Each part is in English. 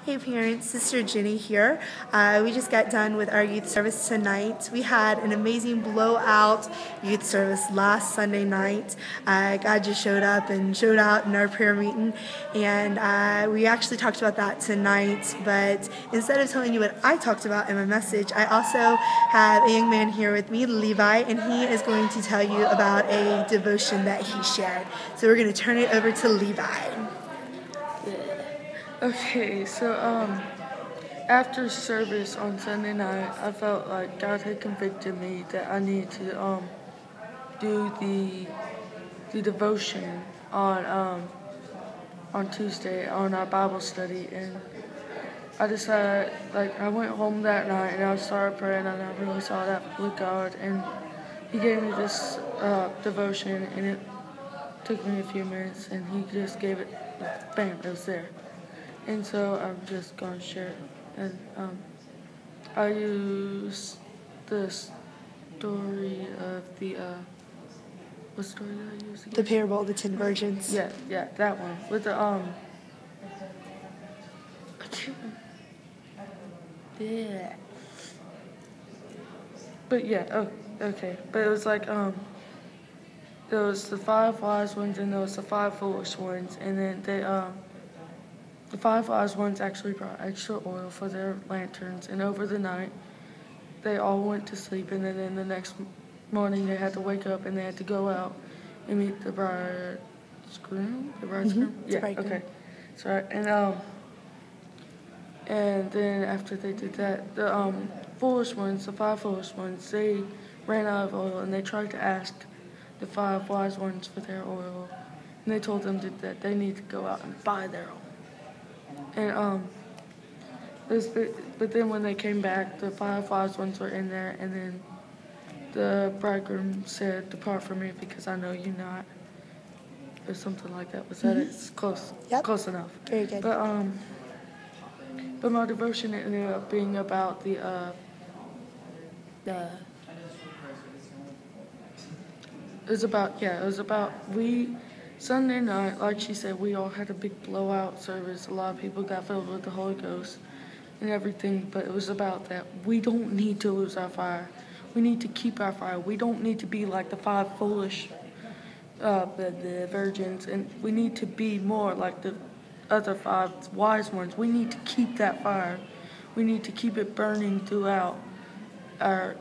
Hey parents, Sister Jenny here. We just got done with our youth service tonight. We had an amazing blowout youth service last Sunday night. God just showed up and showed out in our prayer meeting, and we actually talked about that tonight. But instead of telling you what I talked about in my message, I also have a young man here with me, Levi, and he is going to tell you about a devotion that he shared. So we're going to turn it over to Levi. Okay, so after service on Sunday night, I felt like God had convicted me that I needed to do the devotion on Tuesday on our Bible study, and I decided, I went home that night and I started praying, and I really saw that with God, and He gave me this devotion, and it took me a few minutes, and He just gave it, bam, it was there. And so I'm just going to share it. And I use the story of the, what story did I use again? The parable of the 10 virgins. Yeah, that one. With the, yeah. But yeah, oh, okay. But it was like, there was the 5 wise ones and there was the 5 foolish ones. And then the 5 wise ones actually brought extra oil for their lanterns, and over the night, they all went to sleep, and then in the next morning, they had to wake up, and they had to go out and meet the bridegroom? The bridegroom? Mm-hmm. Yeah, okay. Sorry. And then after they did that, the 5 foolish ones, they ran out of oil, and they tried to ask the 5 wise ones for their oil, and they told them that they need to go out and buy their oil. And but then when they came back, the 5 wise ones were in there, and then the bridegroom said, "Depart from me, because I know you not," or something like that. Was that It's close? Yep. Close enough. Very good. But my devotion ended up being about Sunday night, like she said, we all had a big blowout service. A lot of people got filled with the Holy Ghost and everything, but it was about that we don't need to lose our fire. We need to keep our fire. We don't need to be like the 5 foolish the virgins, and we need to be more like the other 5 wise ones. We need to keep that fire. We need to keep it burning throughout our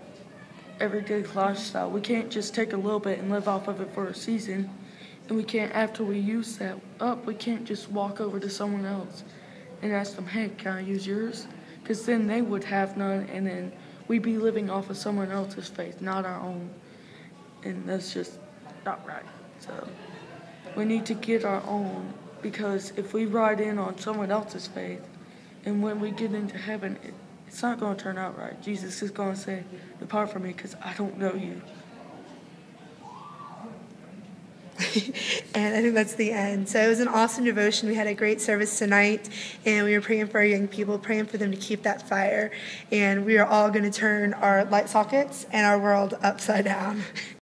everyday lifestyle. We can't just take a little bit and live off of it for a season. And we can't, after we use that up, we can't just walk over to someone else and ask them, "Hey, can I use yours?" Because then they would have none, and then we'd be living off of someone else's faith, not our own. And that's just not right. So we need to get our own, because if we ride in on someone else's faith, and when we get into heaven, it's not going to turn out right. Jesus is going to say, "Depart from me, because I don't know you." And I think that's the end. So it was an awesome devotion. We had a great service tonight, and we were praying for our young people, praying for them to keep that fire. And we are all going to turn our light sockets and our world upside down.